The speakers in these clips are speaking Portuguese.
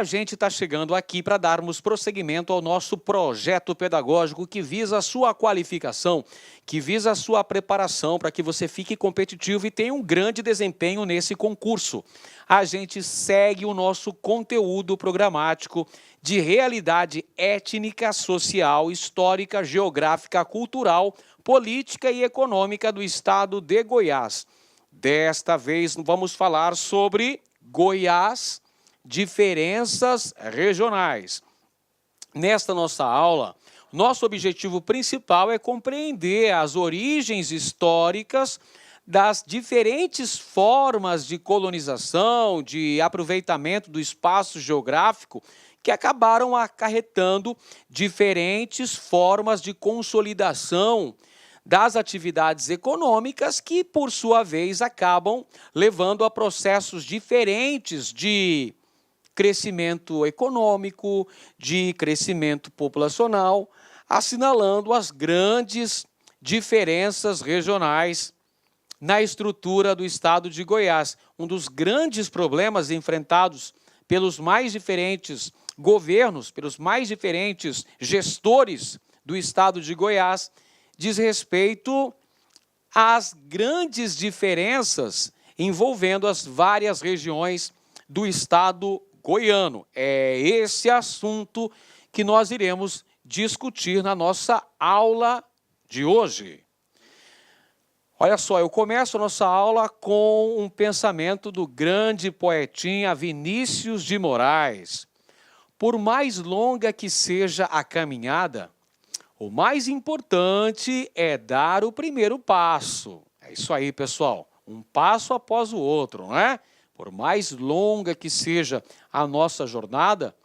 a gente está chegando aqui para darmos prosseguimento ao nosso projeto pedagógico que visa a sua qualificação, que visa a sua preparação para que você fique competitivo e tenha um grande desempenho nesse concurso. A gente segue o nosso conteúdo programático de realidade étnica, social, histórica, geográfica, cultural, política e econômica do estado de Goiás. Desta vez vamos falar sobre Goiás, diferenças regionais. Nesta nossa aula, nosso objetivo principal é compreender as origens históricas das diferentes formas de colonização, de aproveitamento do espaço geográfico que acabaram acarretando diferentes formas de consolidação das atividades econômicas que, por sua vez, acabam levando a processos diferentes de crescimento econômico, de crescimento populacional, assinalando as grandes diferenças regionais na estrutura do estado de Goiás. Um dos grandes problemas enfrentados pelos mais diferentes governos, pelos mais diferentes gestores do estado de Goiás, diz respeito às grandes diferenças envolvendo as várias regiões do estado goiano. É esse assunto que nós iremos discutir na nossa aula de hoje. Olha só, eu começo a nossa aula com um pensamento do grande poetinha Vinícius de Moraes. Por mais longa que seja a caminhada, o mais importante é dar o primeiro passo. É isso aí, pessoal. Um passo após o outro, não é? Por mais longa que seja a nossa jornada,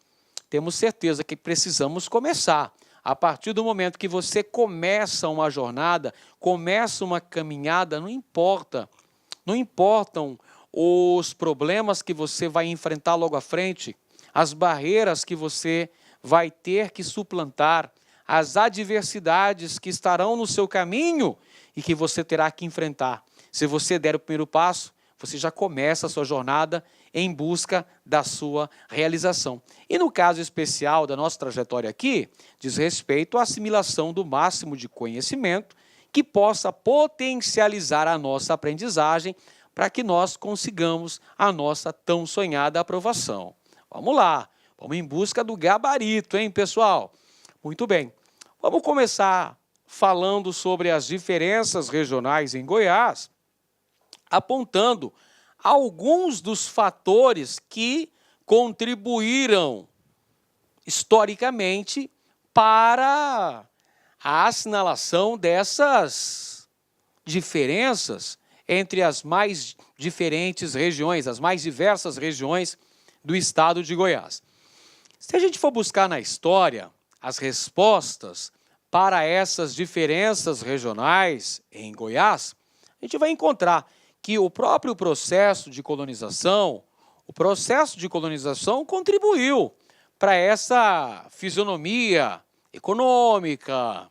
temos certeza que precisamos começar. A partir do momento que você começa uma jornada, começa uma caminhada, não importam os problemas que você vai enfrentar logo à frente, as barreiras que você vai ter que suplantar, as adversidades que estarão no seu caminho e que você terá que enfrentar. Se você der o primeiro passo, você já começa a sua jornada em busca da sua realização. E no caso especial da nossa trajetória aqui, diz respeito à assimilação do máximo de conhecimento que possa potencializar a nossa aprendizagem para que nós consigamos a nossa tão sonhada aprovação. Vamos lá, vamos em busca do gabarito, hein, pessoal? Muito bem, vamos começar falando sobre as diferenças regionais em Goiás, apontando alguns dos fatores que contribuíram historicamente para a assinalação dessas diferenças entre as mais diferentes regiões, as mais diversas regiões do estado de Goiás. Se a gente for buscar na história as respostas para essas diferenças regionais em Goiás, a gente vai encontrar que o próprio processo de colonização contribuiu para essa fisionomia econômica,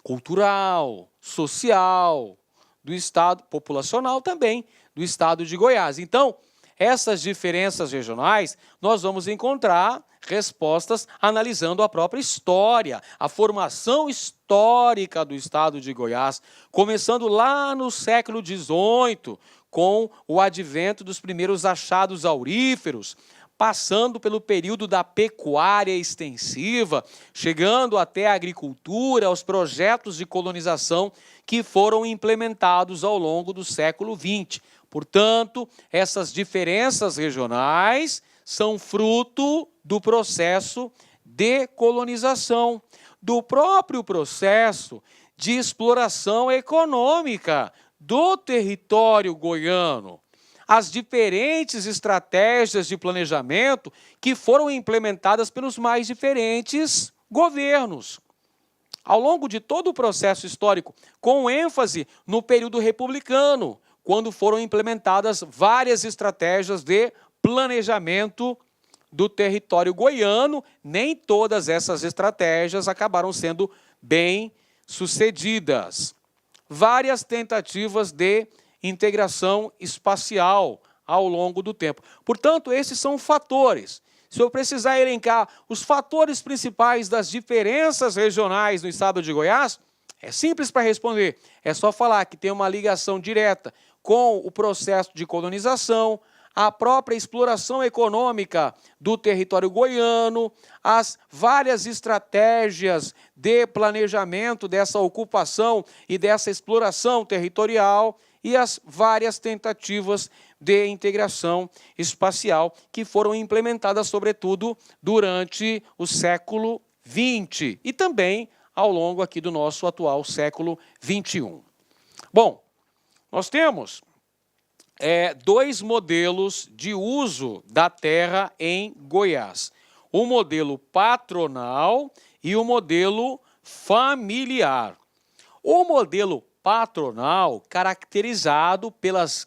cultural, social do estado, populacional também, do estado de Goiás. Então, essas diferenças regionais, nós vamos encontrar respostas analisando a própria história, a formação histórica do estado de Goiás, começando lá no século XVIII, com o advento dos primeiros achados auríferos, passando pelo período da pecuária extensiva, chegando até a agricultura, aos projetos de colonização que foram implementados ao longo do século XX. Portanto, essas diferenças regionais são fruto do processo de colonização, do próprio processo de exploração econômica do território goiano. As diferentes estratégias de planejamento que foram implementadas pelos mais diferentes governos. Ao longo de todo o processo histórico, com ênfase no período republicano, quando foram implementadas várias estratégias de planejamento do território goiano, nem todas essas estratégias acabaram sendo bem sucedidas. Várias tentativas de integração espacial ao longo do tempo. Portanto, esses são fatores. Se eu precisar elencar os fatores principais das diferenças regionais no estado de Goiás, é simples para responder. É só falar que tem uma ligação direta com o processo de colonização, a própria exploração econômica do território goiano, as várias estratégias de planejamento dessa ocupação e dessa exploração territorial e as várias tentativas de integração espacial que foram implementadas, sobretudo, durante o século XX e também ao longo aqui do nosso atual século XXI. Bom, nós temos dois modelos de uso da terra em Goiás. O modelo patronal e o modelo familiar. O modelo patronal, caracterizado pelas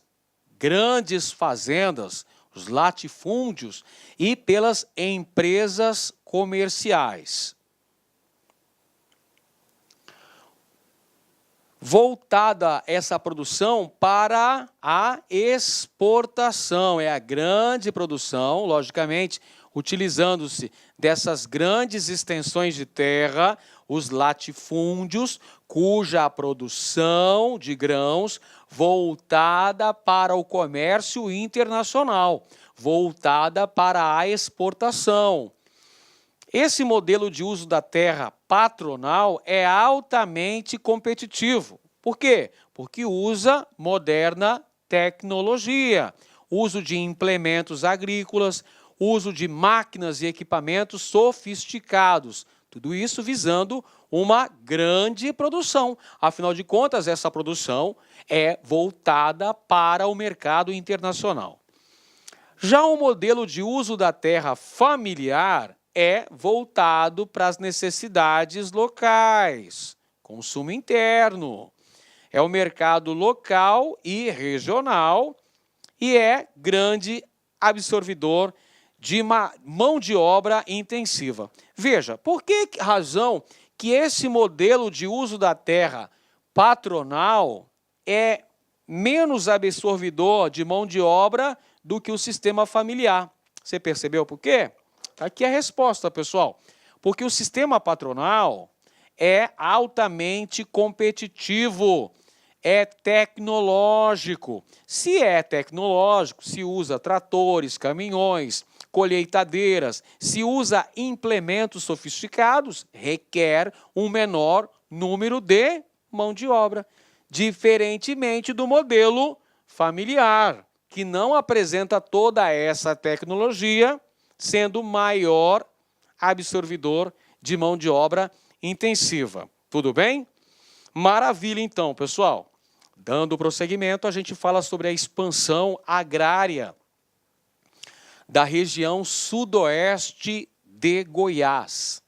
grandes fazendas, os latifúndios e pelas empresas comerciais. Voltada essa produção para a exportação. É a grande produção, logicamente, utilizando-se dessas grandes extensões de terra, os latifúndios, cuja produção de grãos voltada para o comércio internacional, voltada para a exportação. Esse modelo de uso da terra patronal é altamente competitivo. Por quê? Porque usa moderna tecnologia, uso de implementos agrícolas, uso de máquinas e equipamentos sofisticados. Tudo isso visando uma grande produção. Afinal de contas, essa produção é voltada para o mercado internacional. Já o modelo de uso da terra familiar é voltado para as necessidades locais, consumo interno. É o mercado local e regional e é grande absorvidor de mão de obra intensiva. Veja, por que razão que esse modelo de uso da terra patronal é menos absorvidor de mão de obra do que o sistema familiar? Você percebeu por quê? Aqui a resposta, pessoal. Porque o sistema patronal é altamente competitivo, é tecnológico. Se é tecnológico, se usa tratores, caminhões, colheitadeiras, se usa implementos sofisticados, requer um menor número de mão de obra, diferentemente do modelo familiar, que não apresenta toda essa tecnologia, sendo maior absorvidor de mão de obra intensiva. Tudo bem? Maravilha, então, pessoal. Dando prosseguimento, a gente fala sobre a expansão agrária da região sudoeste de Goiás.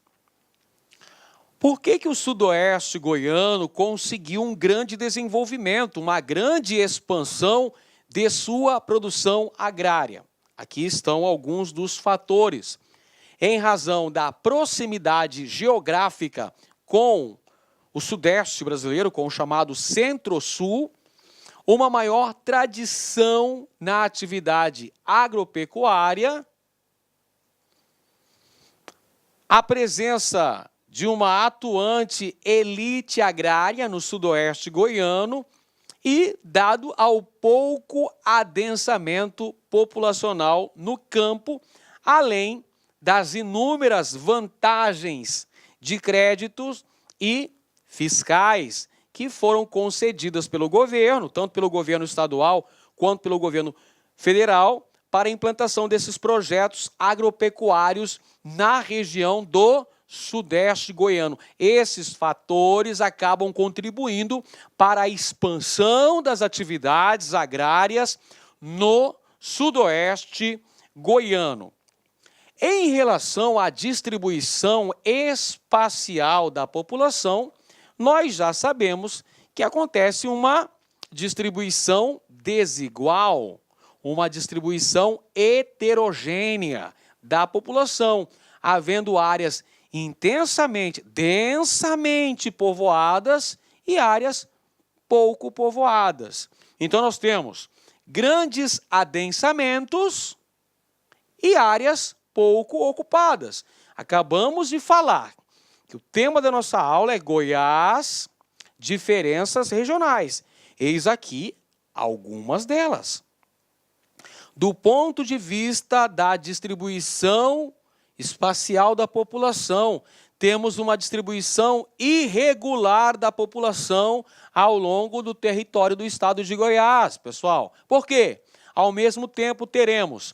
Por que o sudoeste goiano conseguiu um grande desenvolvimento, uma grande expansão de sua produção agrária? Aqui estão alguns dos fatores. Em razão da proximidade geográfica com o sudeste brasileiro, com o chamado centro-sul, uma maior tradição na atividade agropecuária, a presença de uma atuante elite agrária no sudoeste goiano e dado ao pouco adensamento populacional no campo, além das inúmeras vantagens de créditos e fiscais que foram concedidas pelo governo, tanto pelo governo estadual quanto pelo governo federal, para a implantação desses projetos agropecuários na região do sudeste goiano. Esses fatores acabam contribuindo para a expansão das atividades agrárias no sudoeste goiano. Em relação à distribuição espacial da população, nós já sabemos que acontece uma distribuição desigual, uma distribuição heterogênea da população, havendo áreas densamente povoadas e áreas pouco povoadas. Então nós temos grandes adensamentos e áreas pouco ocupadas. Acabamos de falar que o tema da nossa aula é Goiás, diferenças regionais. Eis aqui algumas delas. Do ponto de vista da distribuição espacial da população, temos uma distribuição irregular da população ao longo do território do estado de Goiás, pessoal. Por quê? Ao mesmo tempo teremos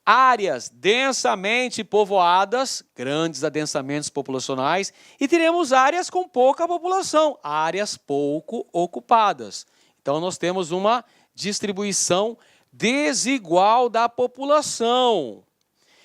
áreas densamente povoadas, grandes adensamentos populacionais, e teremos áreas com pouca população, áreas pouco ocupadas. Então, nós temos uma distribuição desigual da população.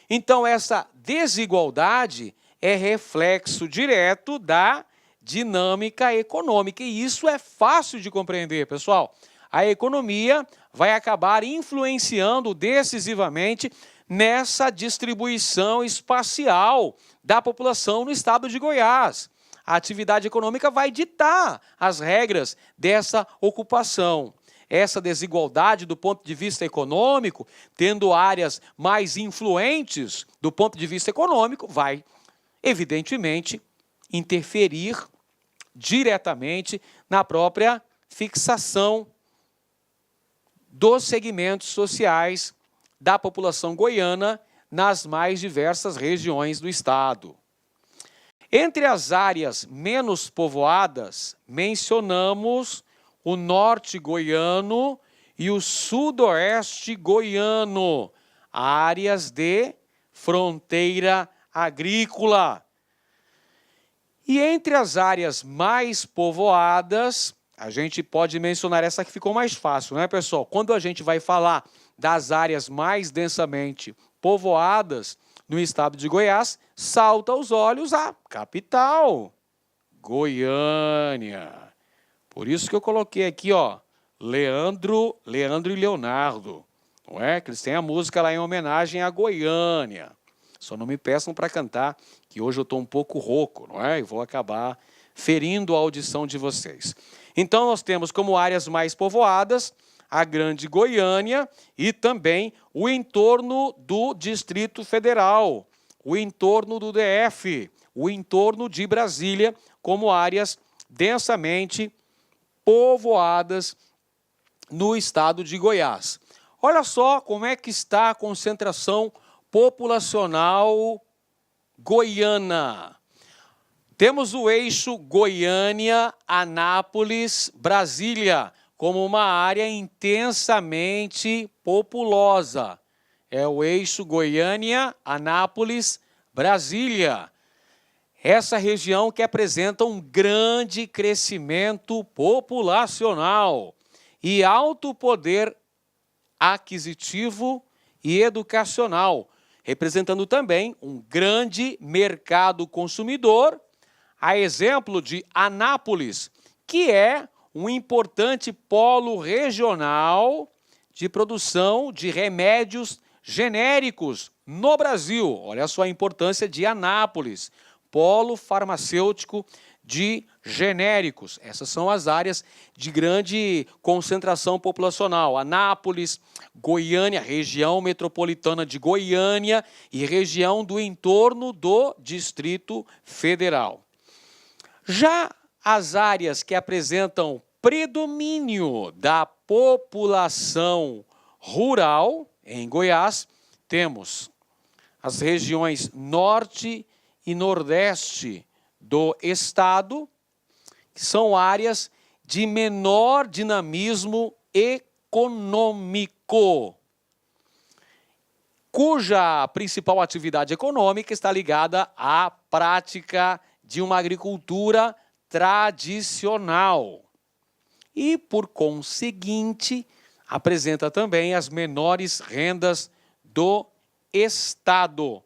Então, essa desigualdade é reflexo direto da dinâmica econômica, e isso é fácil de compreender, pessoal. A economia vai acabar influenciando decisivamente nessa distribuição espacial da população no estado de Goiás. A atividade econômica vai ditar as regras dessa ocupação. Essa desigualdade do ponto de vista econômico, tendo áreas mais influentes do ponto de vista econômico, vai, evidentemente, interferir diretamente na própria fixação dos segmentos sociais da população goiana nas mais diversas regiões do estado. Entre as áreas menos povoadas, mencionamos o norte goiano e o sudoeste goiano, áreas de fronteira agrícola. E entre as áreas mais povoadas, a gente pode mencionar essa que ficou mais fácil, né, pessoal? Quando a gente vai falar das áreas mais densamente povoadas no estado de Goiás, salta aos olhos a capital, Goiânia. Por isso que eu coloquei aqui, ó, Leandro e Leonardo, não é? Que eles têm a música lá em homenagem a Goiânia. Só não me peçam para cantar, que hoje eu estou um pouco rouco, não é? E vou acabar ferindo a audição de vocês. Então, nós temos como áreas mais povoadas a Grande Goiânia e também o entorno do Distrito Federal, o entorno do DF, o entorno de Brasília, como áreas densamente povoadas no estado de Goiás. Olha só como é que está a concentração populacional goiana. Temos o eixo Goiânia, Anápolis, Brasília, como uma área intensamente populosa. É o eixo Goiânia, Anápolis, Brasília. Essa região que apresenta um grande crescimento populacional e alto poder aquisitivo e educacional, representando também um grande mercado consumidor, a exemplo de Anápolis, que é um importante polo regional de produção de remédios genéricos no Brasil. Olha só a importância de Anápolis, polo farmacêutico de genéricos. Essas são as áreas de grande concentração populacional. Anápolis, Goiânia, região metropolitana de Goiânia e região do entorno do Distrito Federal. Já as áreas que apresentam predomínio da população rural em Goiás, temos as regiões norte e nordeste do estado, que são áreas de menor dinamismo econômico, cuja principal atividade econômica está ligada à prática de uma agricultura tradicional e, por conseguinte, apresenta também as menores rendas do estado.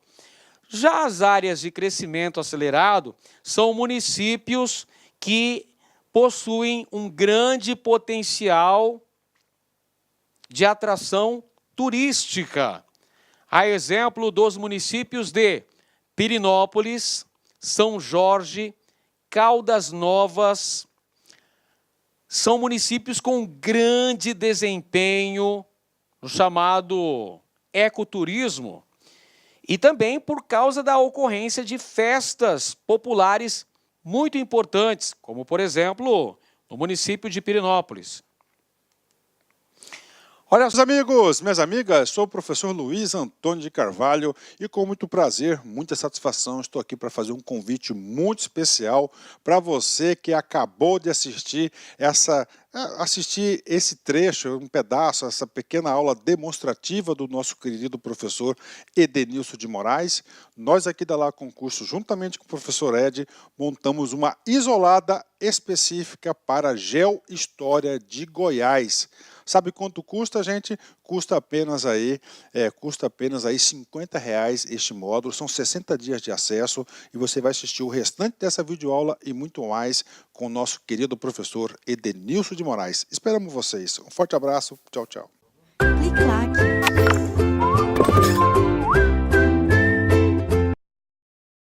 Já as áreas de crescimento acelerado são municípios que possuem um grande potencial de atração turística. A exemplo dos municípios de Pirenópolis, São Jorge, Caldas Novas, são municípios com grande desempenho no chamado ecoturismo E também por causa da ocorrência de festas populares muito importantes, como, por exemplo, no município de Pirenópolis. Olha, meus amigos, minhas amigas, sou o professor Luiz Antônio de Carvalho e com muito prazer, muita satisfação, estou aqui para fazer um convite muito especial para você que acabou de assistir esse trecho, um pedaço, essa pequena aula demonstrativa do nosso querido professor Edenilson de Moraes. Nós aqui da Lá Concurso, juntamente com o professor Ed, montamos uma isolada específica para Geohistória de Goiás. Sabe quanto custa, gente? Custa apenas aí R$50 este módulo, são 60 dias de acesso e você vai assistir o restante dessa videoaula e muito mais com o nosso querido professor Edenilson de Moraes. Esperamos vocês. Um forte abraço. Tchau, tchau. Clique lá.